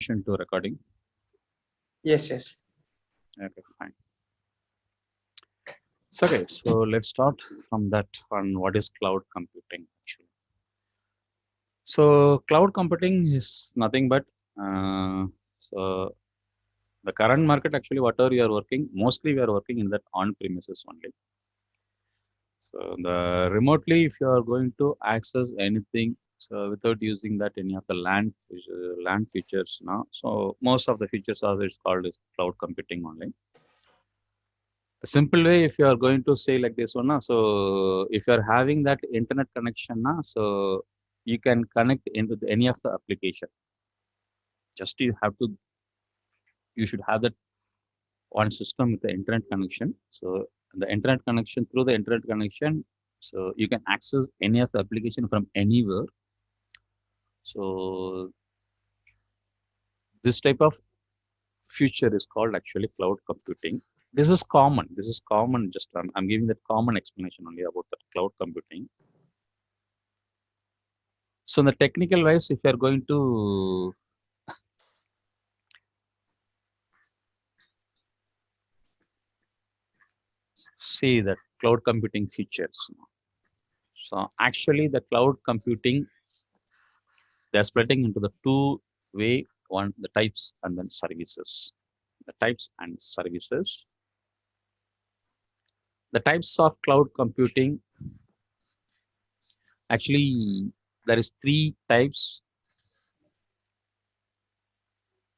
permission to recording? Yes, yes. Okay, fine. So, okay, so let's start from that on what is cloud computing actually. So, cloud computing is nothing but so the current market actually, whatever you are working, mostly we are working in that on premises only. So, the remotely, if you are going to access anything, so without using that any of the land features now, so most of the features are it's called is cloud computing only. The simple way, if you are going to say like this one, so if you are having that internet connection, so you can connect into any of the application. Just you should have that one system with the internet connection. So the internet connection through the internet connection, so you can access any of the application from anywhere. So this type of future is called actually cloud computing. This is common. This is common. Just I'm giving that common explanation only about that cloud computing. So in the technical wise, if you are going to see the cloud computing features, so actually the cloud computing, they're splitting into the two way, one the types and then services. The types and services. The types of cloud computing, actually there is three types: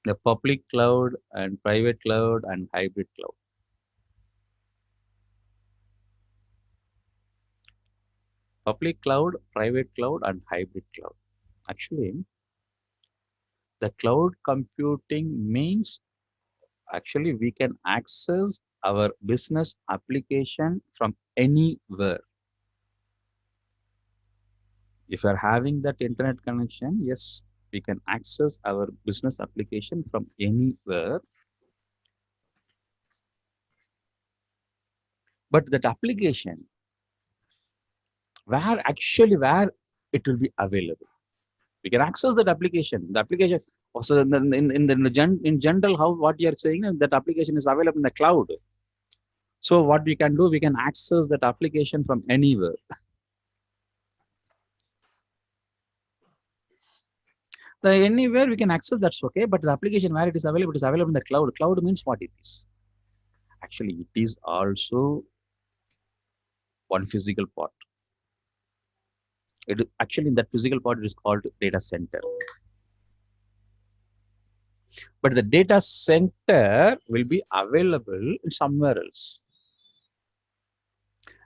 the public cloud and private cloud and hybrid cloud. Public cloud, private cloud, and hybrid cloud. Actually, the cloud computing means actually we can access our business application from anywhere. If you are having that internet connection, yes, we can access our business application from anywhere. But that application, where it will be available, we can access that application. The application also in general, how what you are saying, that application is available in the cloud. So what we can do, we can access that application from anywhere. The anywhere we can access, that's okay. But the application where it is available in the cloud. Cloud means what it is. Actually, it is also one physical part. It actually in that physical part it is called data center. But the data center will be available somewhere else.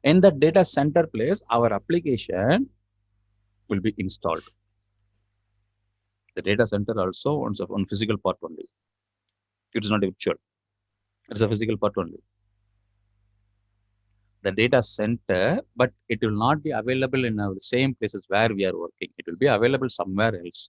In the data center place, our application will be installed. The data center also on physical part only. It is not a virtual. It is a physical part only. The data center, but it will not be available in the same places where we are working. It will be available somewhere else.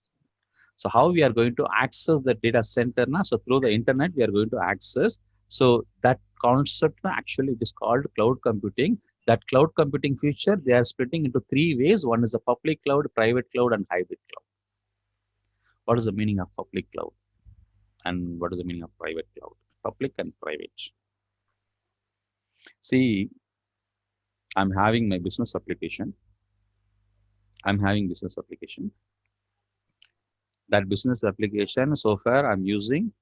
So how we are going to access the data center now? So through the internet, we are going to access. So that concept actually it is called cloud computing. That cloud computing feature, they are splitting into three ways. One is the public cloud, private cloud, and hybrid cloud. What is the meaning of public cloud? And what is the meaning of private cloud? Public and private. See, I'm having my business application. I'm having business application. That business application, so far I'm using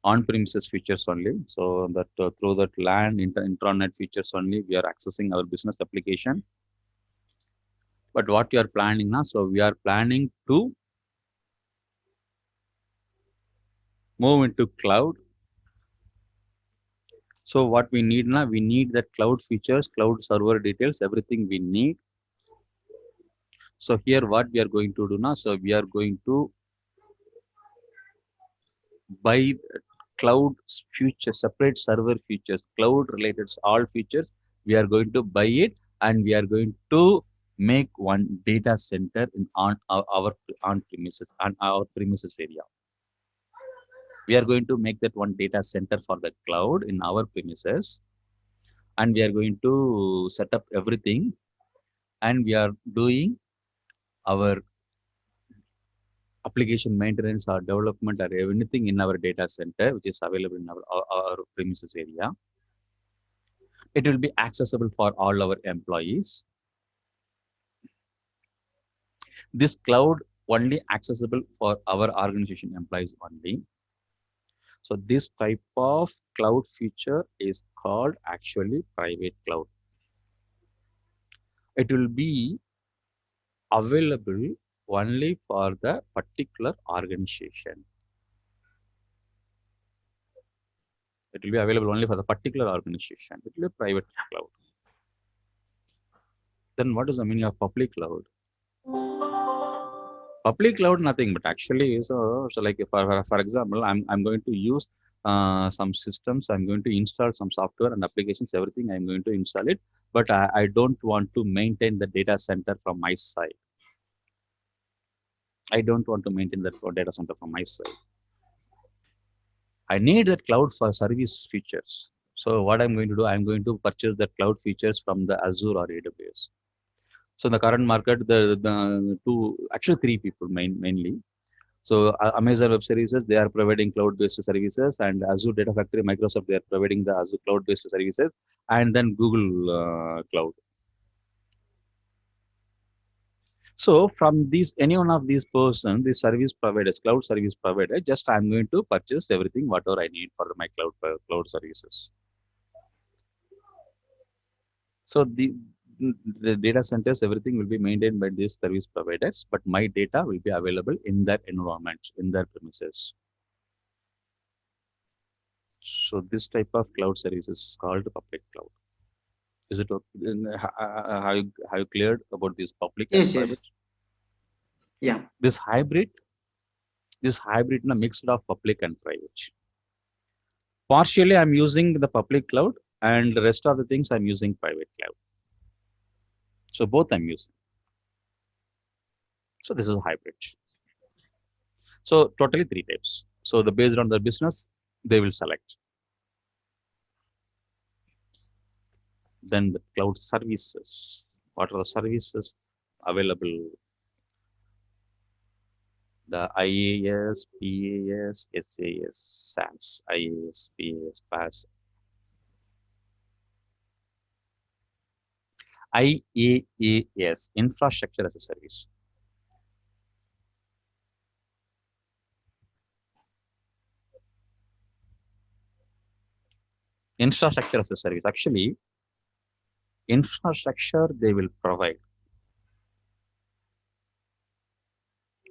on-premises features only. So that through that LAN intranet features only, we are accessing our business application. But what you are planning now? So we are planning to move into cloud. So what we need now? We need that cloud features, cloud server details, everything we need. So here what we are going to do now? So we are going to buy cloud features, separate server features, cloud related all features. We are going to buy it, and we are going to make one data center in on our on premises area. We are going to make that one data center for the cloud in our premises, and we are going to set up everything, and we are doing our application maintenance or development or anything in our data center, which is available in our premises area. It will be accessible for all our employees. This cloud only accessible for our organization employees only. So this type of cloud feature is called actually private cloud. It will be available only for the particular organization. It will be available only for the particular organization. It will be a private cloud. Then what is the meaning of public cloud? Public cloud, nothing, but actually, so like for example, I'm going to use some systems. I'm going to install some software and applications. Everything I'm going to install it, but I don't want to maintain the data center from my side. I don't want to maintain that data center from my side. I need that cloud for service features. So what I'm going to do, I'm going to purchase the cloud features from the Azure or AWS. So in the current market, the two, actually three people mainly. So Amazon Web Services, they are providing cloud-based services, and Azure Data Factory, Microsoft, they are providing the Azure cloud-based services, and then Google Cloud. So from these, any one of these person, the service providers, cloud service provider, just I'm going to purchase everything whatever I need for my cloud services. So the data centers, everything will be maintained by these service providers, but my data will be available in their environment, in their premises. So this type of cloud service is called public cloud. Is it okay? Have you cleared about this public and Yes, private? yes. Yeah. This hybrid in a mixed of public and private. Partially, I'm using the public cloud, and the rest of the things I'm using private cloud. So both I'm using. So this is a hybrid. So totally three types. So the based on the business, they will select. Then the cloud services. What are the services available? The IaaS, PaaS, SaaS, SaaS, IaaS, PaaS, PaaS. IaaS, infrastructure as a service. Infrastructure as a service. Actually, infrastructure they will provide.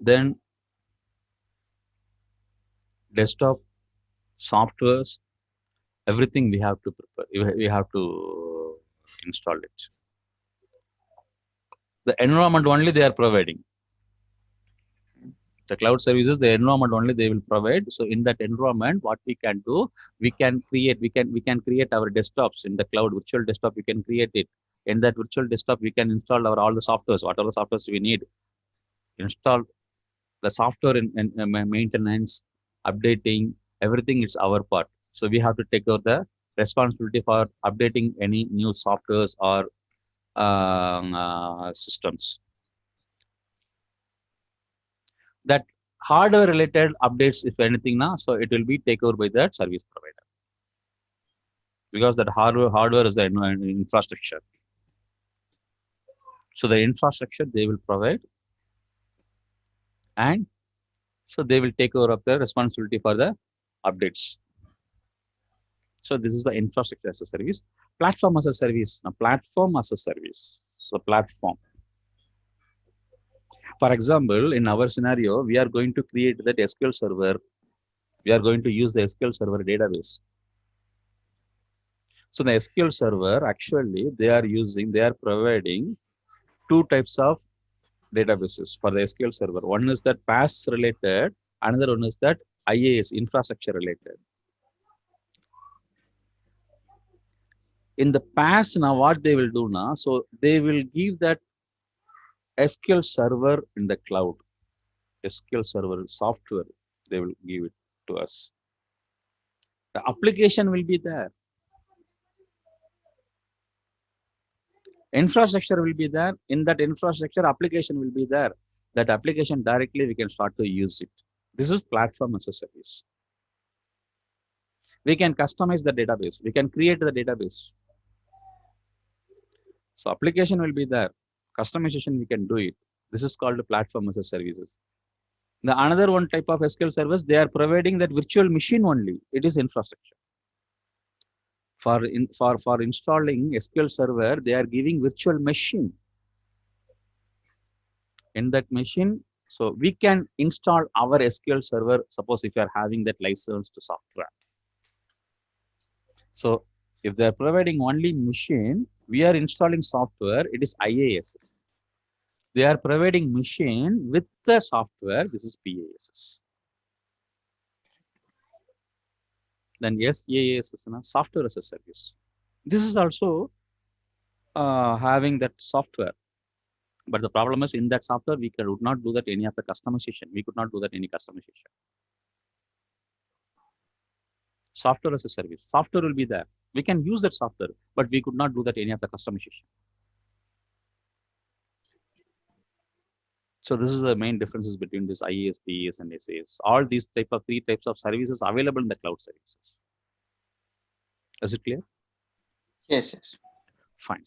Then desktop, softwares, everything we have to prepare. We have to install it. The environment only they are providing. The cloud services, the environment only they will provide. So in that environment, what we can do, we can create our desktops in the cloud virtual desktop. We can create it. In that virtual desktop, we can install all the softwares, whatever the softwares we need. Install the software in maintenance, updating, everything is our part. So we have to take over the responsibility for updating any new softwares or systems. That hardware related updates, if anything now, so it will be taken over by that service provider, because that hardware is the infrastructure. So the infrastructure they will provide, and so they will take over of the responsibility for the updates. So this is the infrastructure as a service. Platform as a service. Now platform as a service. So platform. For example, in our scenario, we are going to create that SQL server. We are going to use the SQL server database. So the SQL server, actually, they are providing two types of databases for the SQL server. One is that PaaS related, another one is that IaaS, infrastructure related. In the PaaS now, what they will do now, so they will give that SQL server in the cloud, SQL server software, they will give it to us. The application will be there. Infrastructure will be there. In that infrastructure, application will be there. that application directly, we can start to use it. This is platform as a service. We can customize the database. We can create the database. So application will be there. Customization, we can do it. This is called platform as a services. The another one type of SQL service, they are providing that virtual machine only. It is infrastructure. For installing SQL server, they are giving virtual machine. In that machine, so we can install our SQL server. Suppose if you are having that licensed software. So if they are providing only machine, we are installing software. It is IaaS. They are providing machine with the software. This is PaaS. Then yes, IaaS is a software as a service. This is also having that software. But the problem is in that software, we could not do that any of the customization. We could not do that any customization. Software as a service. Software will be there. We can use that software, but we could not do that any of the customization. So this is the main differences between this IaaS, PaaS, and SaaS. All these three types of services available in the cloud services. Is it clear? Yes, yes. Fine.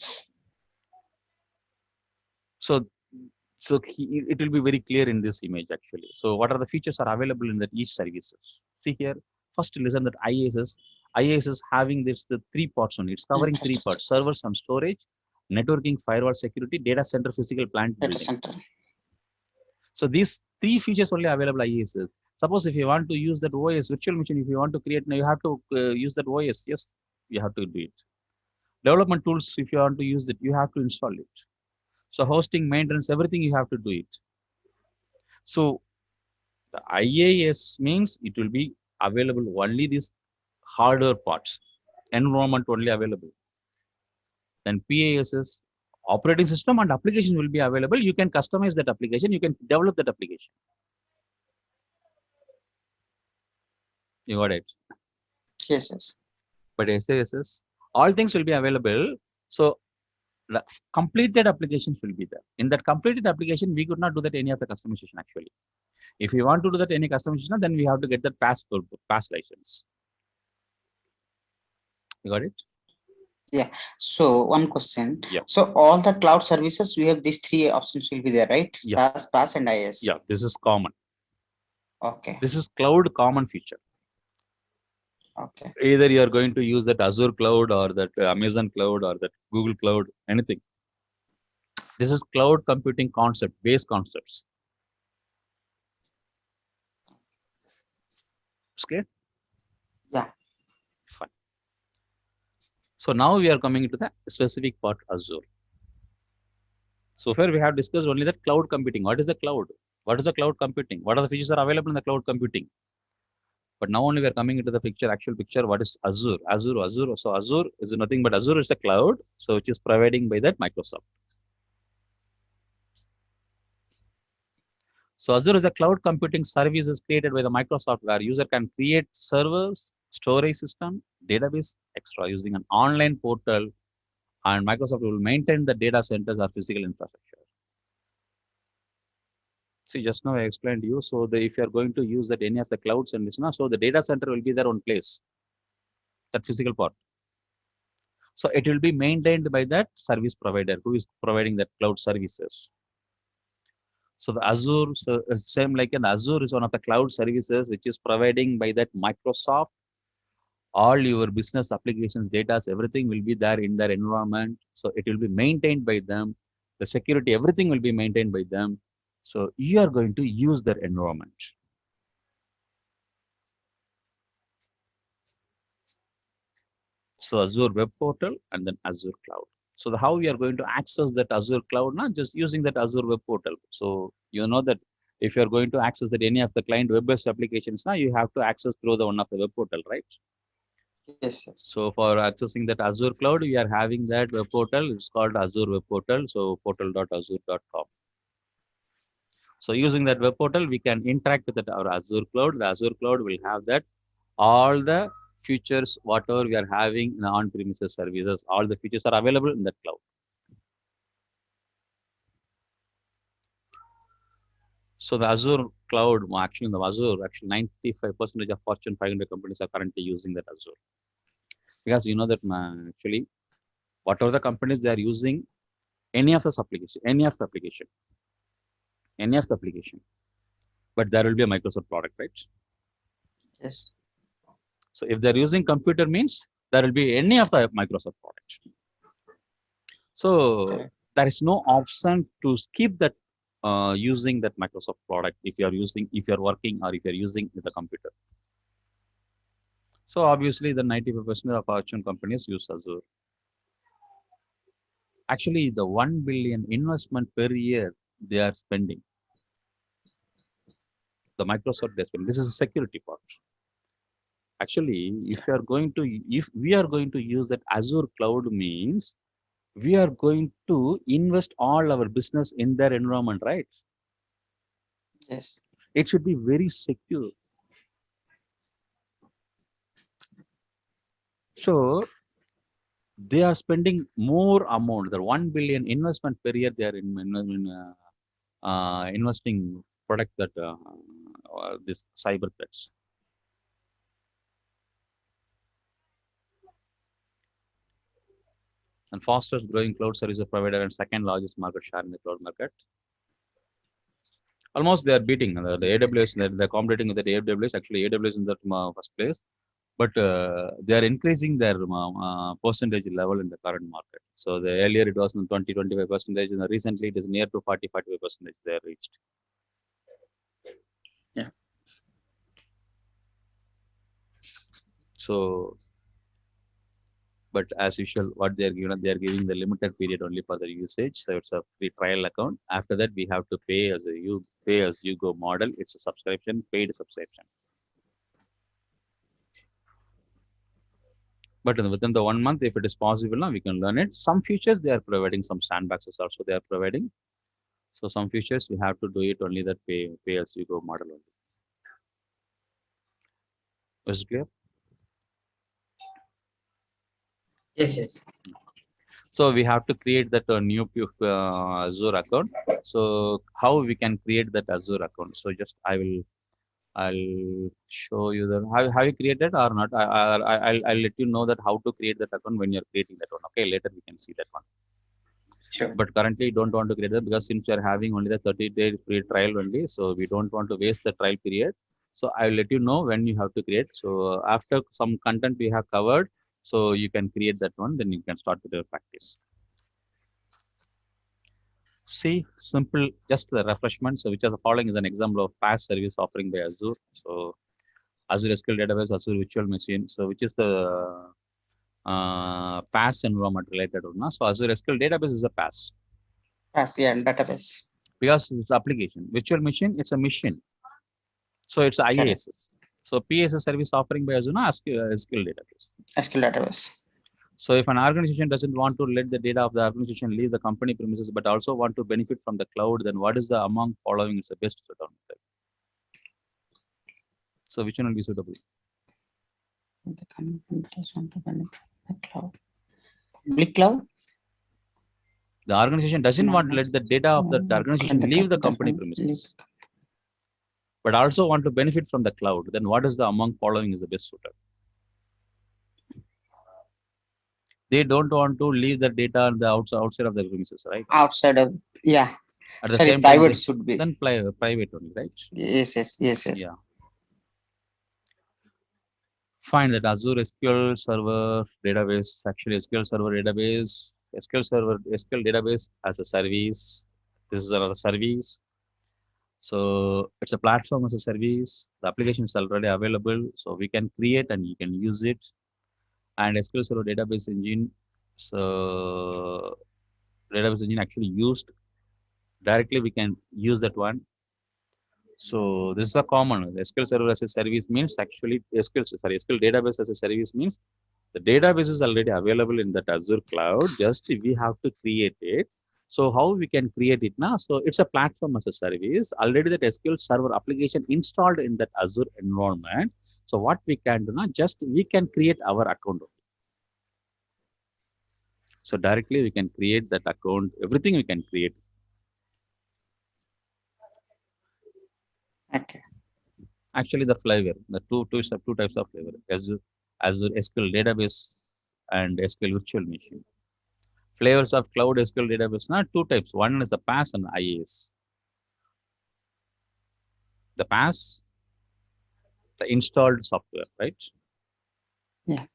So it will be very clear in this image actually. So what are the features are available in that each services? See here, first listen that IaaS is having the three parts on it. It's covering three parts: servers and storage, networking, firewall security, data center, physical plant Data building. center. So these three features only available IaaS. Suppose if you want to use that OS virtual machine, if you want to create, now you have to use that OS. Yes, you have to do it. Development tools, if you want to use it, you have to install it. So hosting, maintenance, everything you have to do it. So the IaaS means it will be available only these hardware parts, environment only available. Then PaaS is operating system and application will be available. You can customize that application. You can develop that application. You got it? Yes, yes. But SaaS is all things will be available. So the completed applications will be there. In that completed application, we could not do that any of the customization actually. If we want to do that any customization, then we have to get that pass license. You got it? Yeah. So one question. Yeah. So all the cloud services, we have these three options will be there, right? Yeah. SaaS, PaaS, and IaaS. Yeah, this is common. Okay. This is cloud common feature. Okay. Either you are going to use that Azure cloud or that Amazon cloud or that Google cloud, anything. This is cloud computing concept, base concepts. Okay? Yeah. Fine. So now we are coming into the specific part Azure. So far we have discussed only that cloud computing. What is the cloud? What is the cloud computing? What are the features are available in the cloud computing? But now only we are coming into the picture, actual picture. What is Azure? Azure. So Azure is nothing but Azure is a cloud, so which is providing by that Microsoft. So Azure is a cloud computing services created by the Microsoft where user can create servers, storage system, database, extra using an online portal, and Microsoft will maintain the data centers or physical infrastructure. See, just now I explained to you. So if you are going to use that any of the clouds and this, so the data center will be their own place, that physical part. So it will be maintained by that service provider who is providing that cloud services. So the Azure, so same like an Azure is one of the cloud services which is providing by that Microsoft. All your business applications, data, everything will be there in their environment. So it will be maintained by them. The security, everything will be maintained by them. So you are going to use their environment. So Azure Web Portal and then Azure Cloud. So how we are going to access that Azure Cloud, not just using that Azure Web Portal. So you know that if you are going to access that any of the client web-based applications, now you have to access through the one of the web portal, right? Yes, yes. So for accessing that Azure Cloud, we are having that web portal. It's called Azure Web Portal. So portal.azure.com. So using that web portal, we can interact with our Azure Cloud. The Azure Cloud will have that all the features, whatever we are having in the on-premises services, all the features are available in that cloud. So the Azure cloud, actually, in the Azure, actually 95% of Fortune 500 companies are currently using that Azure. Because you know that actually, whatever the companies they are using, any of this application, any of the application, but there will be a Microsoft product, right? Yes. So if they're using computer means there will be any of the Microsoft product. So Correct. there is no option to skip that using that Microsoft product if if you're working or if you're using the computer. So obviously the 95% of Fortune companies use Azure. Actually, the 1 billion investment per year they are spending. The Microsoft they spend. This is a security part. Actually, if we are going to use that Azure cloud means we are going to invest all our business in their environment, right? Yes. It should be very secure. So they are spending more amount. The 1 billion investment per year they are investing product that this cyber threats. And fastest growing cloud service provider and second largest market share in the cloud market. Almost they are beating the AWS. They're competing with the AWS. Actually, AWS in the first place, but they are increasing their percentage level in the current market. So the earlier it was in 20-25%, and recently it is near to 40-45% they are reached. Yeah. So, but as usual, what they are giving the limited period only for the usage. So it's a free trial account. After that, we have to pay as you go model. It's a subscription, paid subscription. But within the 1 month, if it is possible, now we can learn it. Some features they are providing, some sandboxes also they are providing. So some features we have to do it only that pay as you go model only. Is it clear? Yes. Yes. So we have to create that new Azure account. So how we can create that Azure account? So just I'll show you the have you created or not? I'll let you know that how to create that account when you're creating that one. Okay, later we can see that one. Sure. But currently don't want to create that because since we are having only the 30-day free trial only, so we don't want to waste the trial period. So I'll let you know when you have to create. So after some content we have covered, so you can create that one, then you can start with your practice. See, simple, just the refreshment. So which are the following is an example of PaaS service offering by Azure. So Azure SQL Database, Azure Virtual Machine. So which is the PaaS environment related or not. So Azure SQL Database is a PaaS Yes. Yeah. Database. because it's application. Virtual Machine, it's a machine. So it's Correct. IaaS. So PaaS service offering by Azure SQL Database. SQL database. So if an organization doesn't want to let the data of the organization leave the company premises, but also want to benefit from the cloud, then what is the among following is the best suitable? So which one will be suitable? The company does want to benefit the cloud. Public cloud. The organization doesn't want to let the data of the Let organization the leave the company leave premises, the but also want to benefit from the cloud. Then what is the among following is the best suited? They don't want to leave the data on the outside of the premises, right? outside of, yeah. At the Sorry, same time, private should be. then private only, right? Yes. Yes. Yes. Yes. Yeah. Find that Azure SQL Server database, actually SQL database as a service. This is another service. So it's a platform as a service. The application is already available, so we can create and you can use it. And SQL Server database engine. So database engine actually used directly. We can use that one. So this is a common. The SQL Server as a service means actually SQL database as a service means the database is already available in that Azure cloud. Just we have to create it. So how we can create it now? So it's a platform as a service. Already that SQL Server application installed in that Azure environment. So what we can do now? Just we can create our account. So directly we can create that account. Everything we can create. Okay. Actually, the flavor, the two types of flavor, Azure SQL database and SQL virtual machine. Flavors of cloud SQL database, not two types. One is the PaaS and IaaS. The PaaS, the installed software, right? Yeah.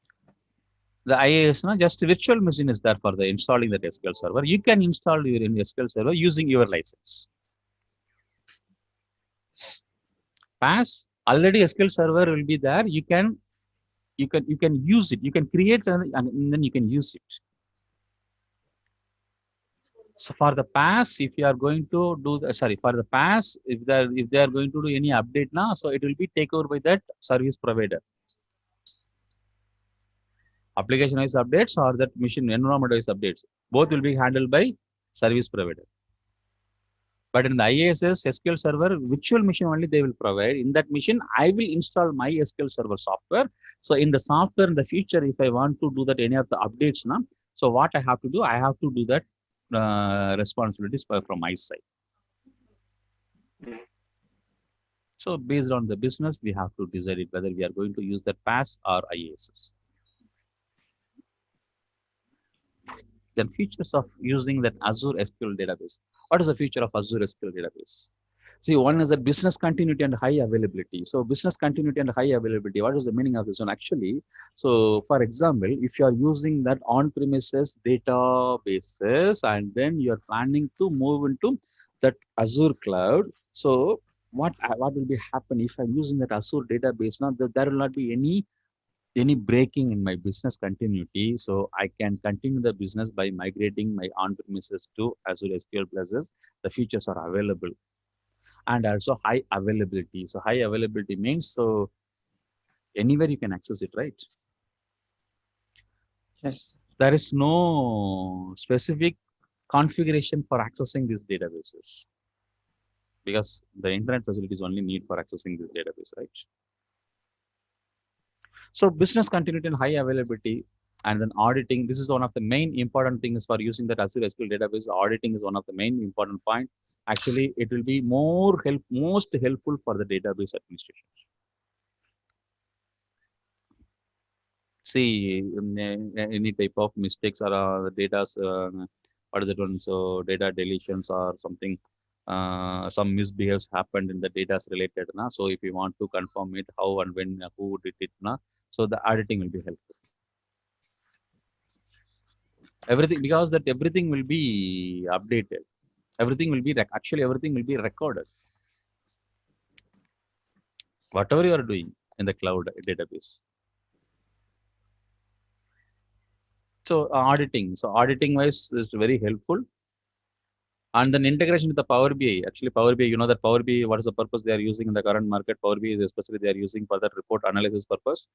The IaaS, no, just virtual machine is there for the installing that SQL server. You can install your SQL server using your license. PaaS, already SQL server will be there. You can use it. You can create and then you can use it. So for the PaaS, if you are going to do the, for the PaaS, if they are going to do any update now, so it will be taken over by that service provider. Application-wise updates or that machine environment-wise updates, both will be handled by service provider. But in the IaaS SQL server, virtual machine only they will provide. In that machine, I will install my SQL server software. So in the software in the future, if I want to do that any of the updates now, so what I have to do, I have to do that responsibilities from my side. So based on the business, we have to decide it whether we are going to use that PaaS or IaaS. Then features of using that Azure SQL database. What is the feature of Azure SQL database? See, one is that business continuity and high availability. So business continuity and high availability, what is the meaning of this one? Actually, so for example, if you are using that on-premises databases and then you're planning to move into that Azure cloud, so what will be happen if I'm using that Azure database now? There will not be any breaking in my business continuity. So I can continue the business by migrating my on-premises to Azure SQL Places. The features are available. And also high availability. So high availability means so anywhere you can access it, right? Yes. There is no specific configuration for accessing these databases because the internet facilities only need for accessing this database, right? So business continuity and high availability and then auditing. This is one of the main important things for using that Azure SQL database. Auditing is one of the main important point. Actually, it will be most helpful for the database administration. See, any type of mistakes or data, what is it one? So data deletions or something, some misbehaves happened in the data related. Na? So if you want to confirm it, how and when, who did it, na? So the auditing will be helpful. Everything, because that everything will be updated. Everything will be, actually everything will be recorded. Whatever you are doing in the cloud database. So auditing wise is very helpful. And then integration with the Power BI. Actually, Power BI, you know that Power BI, what is the purpose they are using in the current market? Power BI is especially they are using for the report analysis purpose.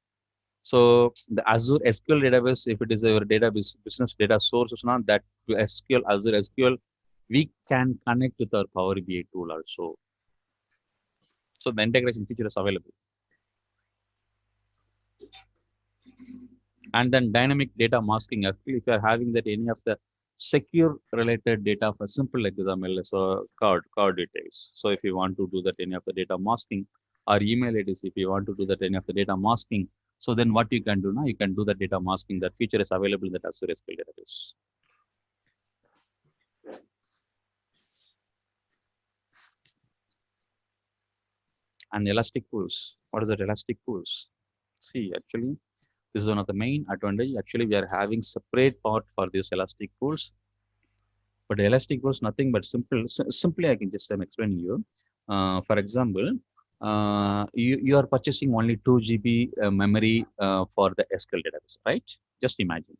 So the Azure SQL database, if it is your database business data source, it's not that to Azure SQL, we can connect with our Power BI tool also. So the integration feature is available. And then dynamic data masking. Actually, if you are having that any of the secure related data, for simple example, so card details. So if you want to do that any of the data masking or email IDs, if you want to do that any of the data masking, so then what you can do now, you can do the data masking. That feature is available in the Azure SQL database. And elastic pools. What is that elastic pools? See, actually, this is one of the main advantage. Actually, we are having separate part for this elastic pools. But elastic pools nothing but simply I can just explain you. For example, you are purchasing only 2 GB memory for the SQL database, right? Just imagine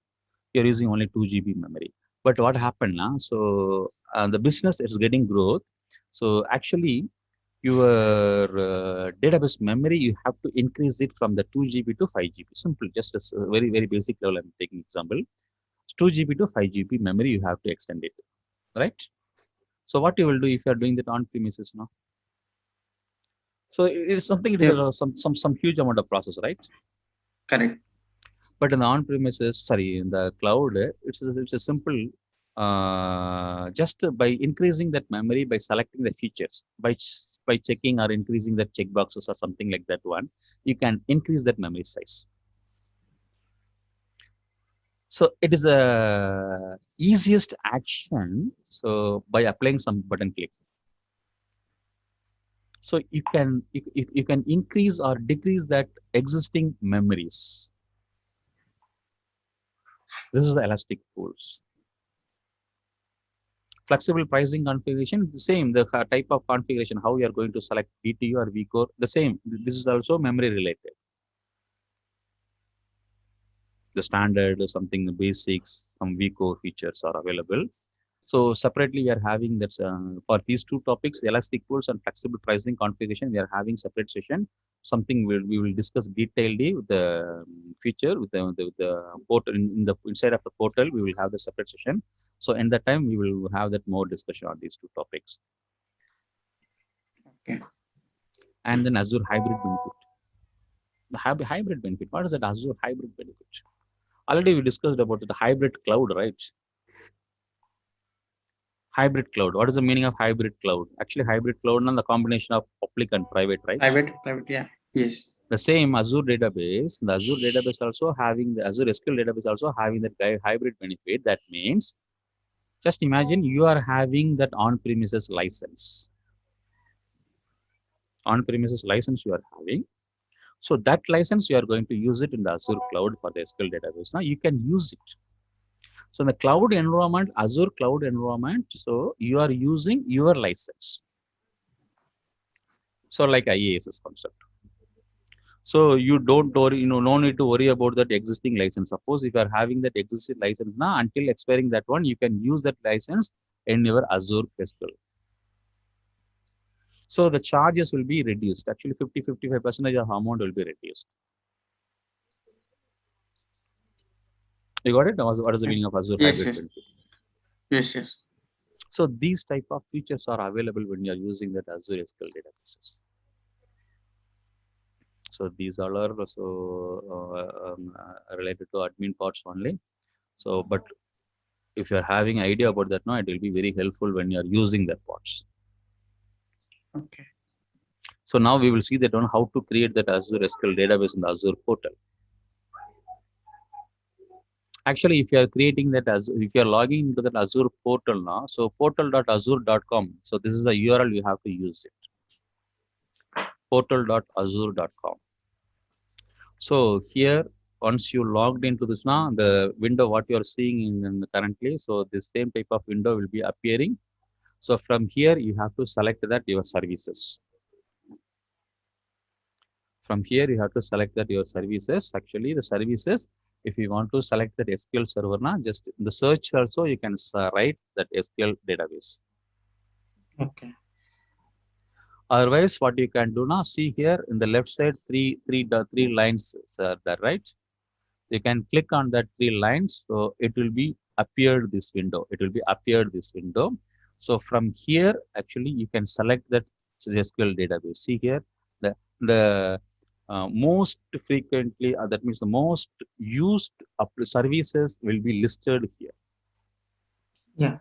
you're using only 2 GB memory. But what happened now? So the business is getting growth. So actually, your database memory, you have to increase it from the 2 GB to 5 GB. Simple, just a very basic level. I'm taking example. 2 GB to 5 GB memory, you have to extend it, right? So what you will do if you are doing that on premises now? So it is something, it is Yeah. some huge amount of process, right? Correct. But in the on premises, sorry, in the cloud, it's a simple. just by increasing that memory by selecting the features, by checking or increasing the checkboxes or something like that one, you can increase that memory size. So it is a easiest action. So by applying some button click, so you can increase or decrease that existing memories. This is the elastic pools. Flexible pricing configuration, the same, the type of configuration, how you are going to select BTU or vCore, the same. This is also memory related. The standard, something, the basics, some vCore features are available. So separately, we are having that for these two topics, the elastic pools and flexible pricing configuration. We are having separate session. Something we will discuss detailedly with the feature with the portal in the inside of the portal. We will have the separate session. So in that time, we will have that more discussion on these two topics. Okay. And then Azure hybrid benefit. The hybrid benefit. What is that Azure hybrid benefit? Already we discussed about the hybrid cloud, right? Hybrid cloud. What is the meaning of hybrid cloud? Actually, hybrid cloud is the combination of public and private, right? Private, yeah. Yes. The same Azure database, the Azure database also having the Azure SQL database also having that hybrid benefit. That means, just imagine you are having that on-premises license. On-premises license you are having. So that license you are going to use it in the Azure cloud for the SQL database. Now you can use it. So in the cloud environment, Azure cloud environment, so you are using your license. So like IaaS concept. So you don't worry, no need to worry about that existing license. Suppose if you are having that existing license now, until expiring that one, you can use that license in your Azure SQL. So the charges will be reduced. Actually, 50-55% of amount will be reduced. You got it? What is the meaning of Azure hybrid benefit? Yes. So these type of features are available when you are using that Azure SQL databases. So these all are also related to admin parts only. So, but if you are having idea about that now, it will be very helpful when you are using that parts. Okay. So now we will see that on how to create that Azure SQL database in the Azure portal. Actually, if you are creating that if you are logging into that Azure portal now, so portal.azure.com. So this is the URL you have to use it. Portal.azure.com. So here, once you logged into this now, the window what you are seeing in currently, so this same type of window will be appearing. So from here, you have to select that your services. From here, you have to select that your services. Actually, the services, if you want to select that SQL server now, just in the search also, you can write that SQL database. Okay. Otherwise, what you can do now, see here in the left side, three lines are there, right? You can click on that 3 lines. So it will be appeared this window. It will be appeared this window. So from here, actually, you can select that SQL database. See here, the most frequently, that means the most used services will be listed here. Yeah.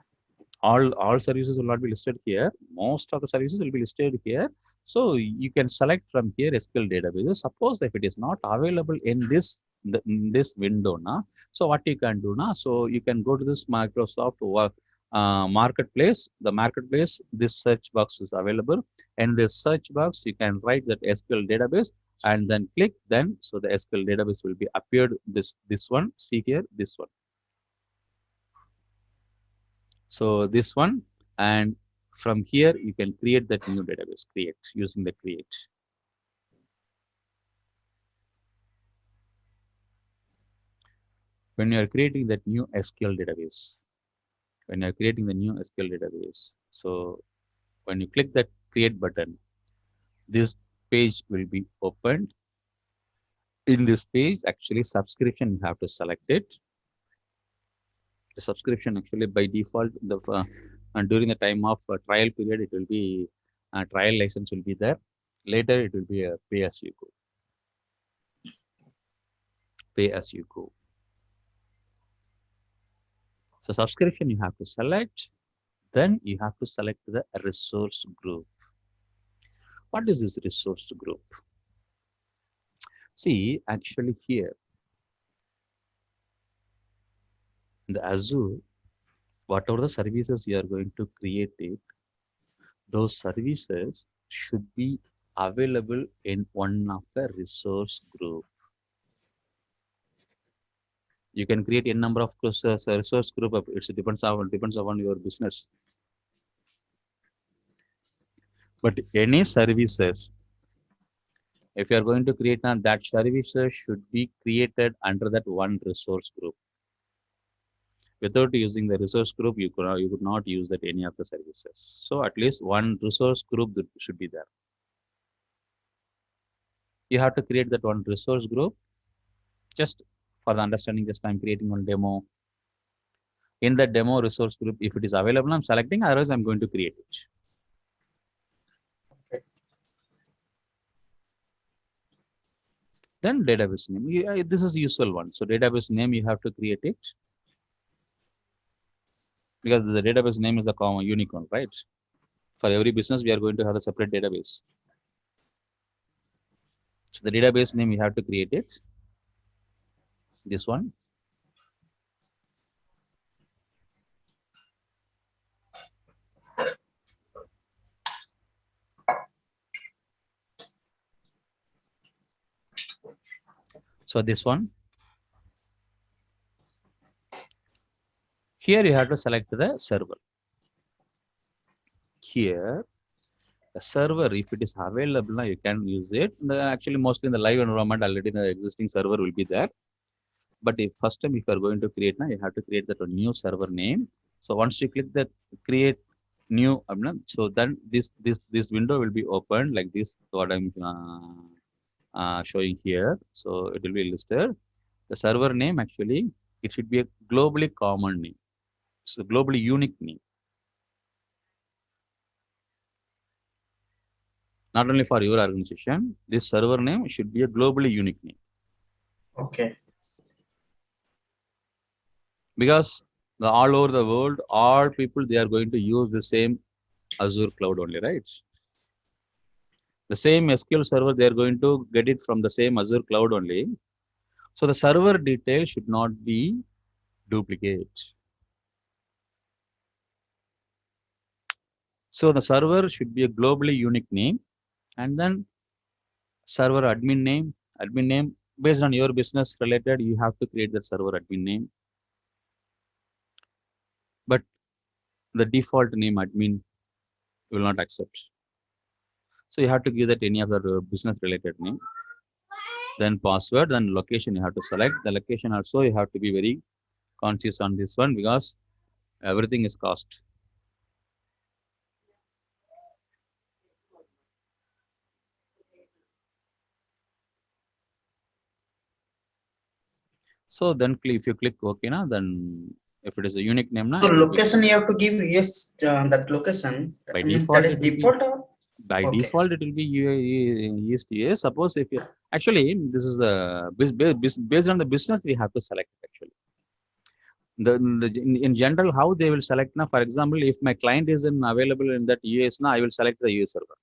All services will not be listed here. Most of the services will be listed here. So you can select from here SQL databases. Suppose if it is not available in this window now, so what you can do now? So you can go to this Microsoft marketplace. The marketplace, this search box is available. In this search box, you can write that SQL database and then click. Then so the SQL database will be appeared. This one. See here, this one. So this one, and from here you can create that new database. Create using the create. When you are creating that new SQL database, so when you click that create button, this page will be opened. In this page, actually subscription, you have to select it. The subscription actually by default, and during the time of trial period, it will be trial license will be there. Later, it will be a pay as you go. Pay as you go. So subscription you have to select, then you have to select the resource group. What is this resource group? See, actually here in the Azure, whatever the services you are going to create it, those services should be available in one of the resource group. You can create a number of resource group. It depends upon your business. But any services, if you are going to create that services should be created under that one resource group. Without using the resource group, you could not use that any of the services. So at least one resource group should be there. You have to create that one resource group. Just for the understanding, just I'm creating one demo. In the demo resource group, if it is available, I'm selecting, otherwise I'm going to create it. Okay. Then database name, this is usual one. So database name, you have to create it. Because the database name is the common unique one, right? For every business, we are going to have a separate database. So the database name, you have to create it. This one. So this one. Here you have to select the server. Here, the server, if it is available, now you can use it. Actually, mostly in the live environment, already the existing server will be there. But if first time if you are going to create now, you have to create that a new server name. So once you click that create new, so then this window will be opened like this. What I'm showing here. So it will be listed. The server name actually it should be a globally common name. So globally unique name. Not only for your organization, this server name should be a globally unique name. Okay. Because all over the world, all people, they are going to use the same Azure cloud only, right? The same SQL server, they are going to get it from the same Azure cloud only. So the server detail should not be duplicate. So the server should be a globally unique name, and then server admin name based on your business related, you have to create the server admin name. But the default name admin will not accept. So you have to give that any other business related name. Then password, then location you have to select. The location also you have to be very conscious on this one because everything is cost. So then if you click OK now, then if it is a unique name now. So location you have to give yes that location. By means default, that is default or by okay. default it will be East US. Suppose if you actually this is the based on the business we have to select actually. In general how they will select now. For example, if my client is available in that US now, I will select the US server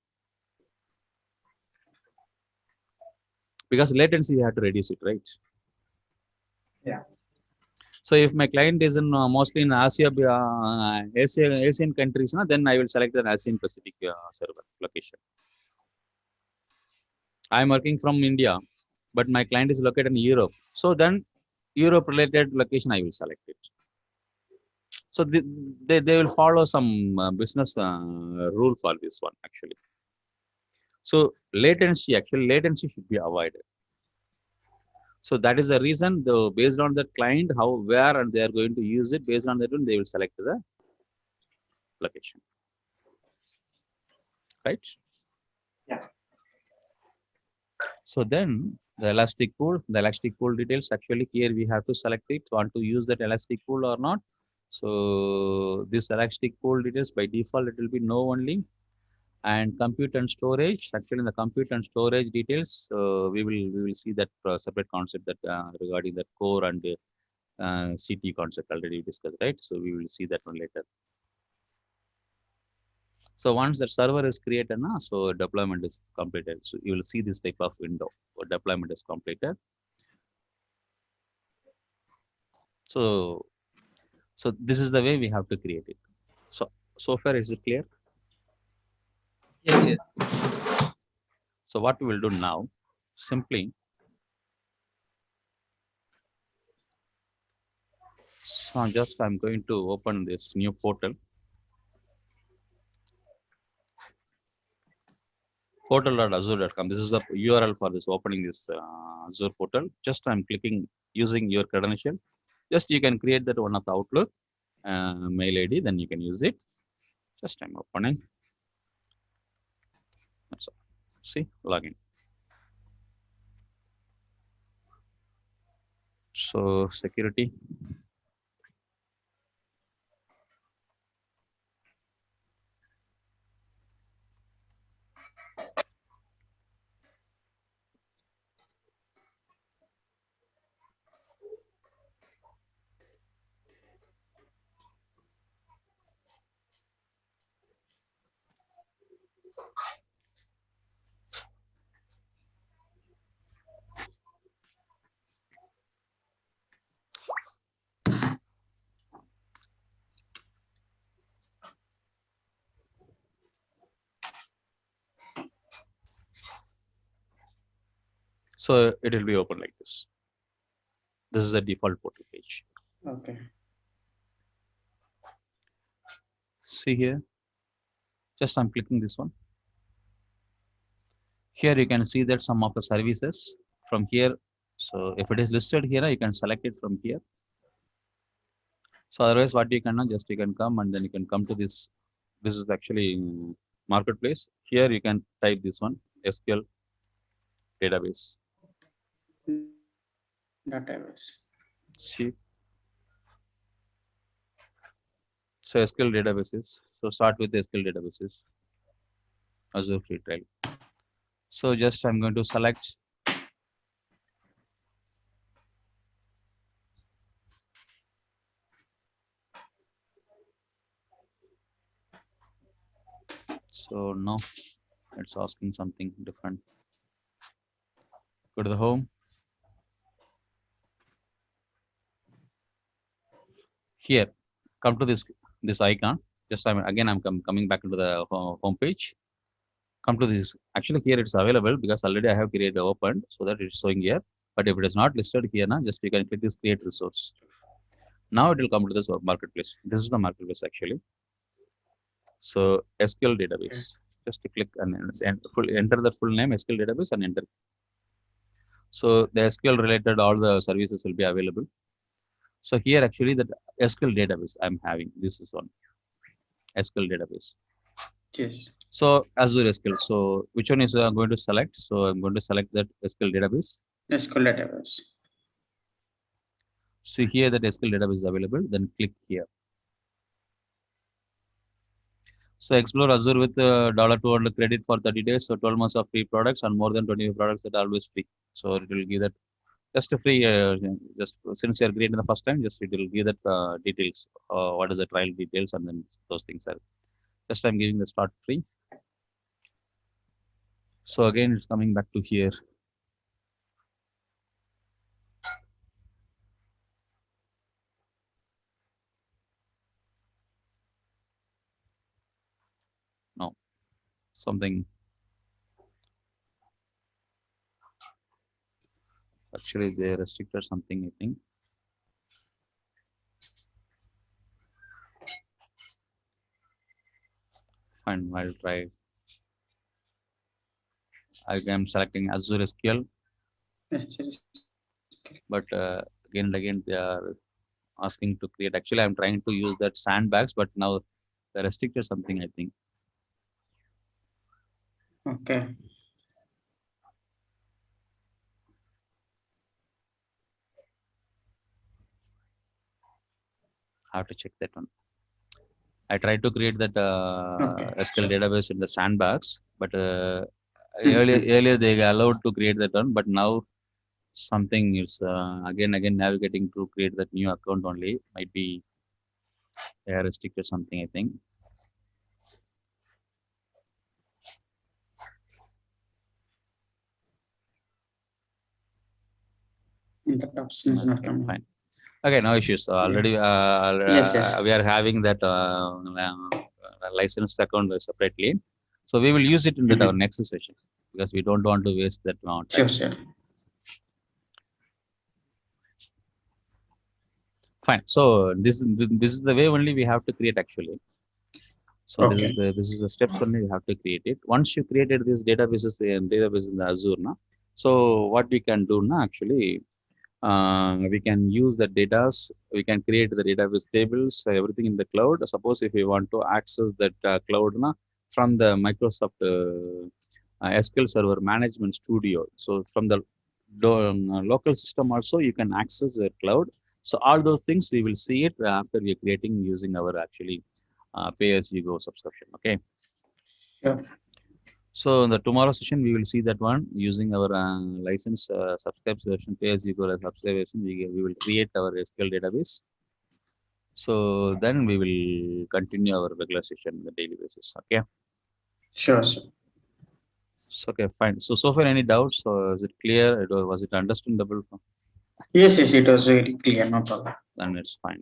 because latency you have to reduce it, right? Yeah. So if my client is in mostly in Asian countries, then I will select an Asian Pacific server location. I am working from India, but my client is located in Europe. So then Europe related location I will select it. So they will follow some business rule for this one actually. So latency should be avoided. So that is the reason, based on the client, how, where, and they are going to use it. Based on that one, they will select the location, right? Yeah. So then the elastic pool details. Actually, here we have to select it. Want to use that elastic pool or not? So this elastic pool details by default it will be no only. And compute and storage. Actually, in the compute and storage details, we will see that separate concept that regarding that core and CT concept already discussed, right? So we will see that one later. So once the server is created, so deployment is completed. So you will see this type of window. Deployment is completed. So this is the way we have to create it. So far, is it clear? Yes, yes. So what we will do now, simply, so just I'm going to open this new portal. Portal.azure.com. This is the URL for this opening this Azure portal. Just I'm clicking using your credential. Just you can create that one of the Outlook mail ID, then you can use it. Just I'm opening. That's all. See, login. So security. So it will be open like this. This is a default portal page. Okay. See here. Just I'm clicking this one. Here you can see that some of the services from here. So if it is listed here, you can select it from here. So otherwise, what you can do, just you can come and then you can come to this. This is actually marketplace. Here you can type this one, SQL database. Database. See. So SQL databases. So start with SQL databases. Azure Free Trial. So just I'm going to select. So no, it's asking something different. Go to the home. Here, come to this icon. Just I'm coming back into the home page. Come to this. Actually, here it's available because already I have created opened, so that it's showing here. But if it is not listed here, just you can click this create resource. Now it will come to this marketplace. This is the marketplace actually. So SQL database. Just to click and enter the full name SQL database and enter. So the SQL related all the services will be available. So here actually that SQL database I'm having. This is one SQL database. Yes. So Azure SQL. So which one is I'm going to select? So I'm going to select that SQL database. SQL database. See here that SQL database is available. Then click here. So explore Azure with $200 credit for 30 days. So 12 months of free products and more than 25 products that are always free. So it will give that just a free. Just since you are creating the first time, just it will give that details. What is the trial details and then those things are. Just I'm giving the start free. So again, it's coming back to here. No, something. Actually, they restricted something, I think. Fine, I'll try. I am selecting Azure SQL. Yes. But again and again, they are asking to create. Actually, I'm trying to use that sandbags, but now they restricted something, I think. Okay. I have to check that one. I tried to create that SQL database in the sandbox, but earlier they allowed to create that one, but now something is again navigating to create that new account only. Might be a restricted something, I think. That option is not Okay, coming. fine. Okay, no issues. Already, Yes. we are having that licensed account separately. So we will use it in that our next session because we don't want to waste that amount of time. Sure. Fine. So this is the way only we have to create actually. So Okay. this is the steps only we have to create it. Once you created this database in the Azure now, so what we can do now actually, we can use the data. We can create the database tables, everything in the cloud. Suppose if we want to access that cloud now from the Microsoft SQL Server Management Studio. So from the local system also you can access the cloud. So all those things we will see it after we are creating using our actually pay-as-you-go subscription. Okay. Sure. So in the tomorrow session, we will see that one using our license subscription pay-as-you-go subscription. We will create our SQL database. So then we will continue our regular session on the daily basis. Okay. Sure. So okay, fine. So far any doubts? Is it clear? Was it understandable? Yes, it was very clear, no problem. Then it's fine.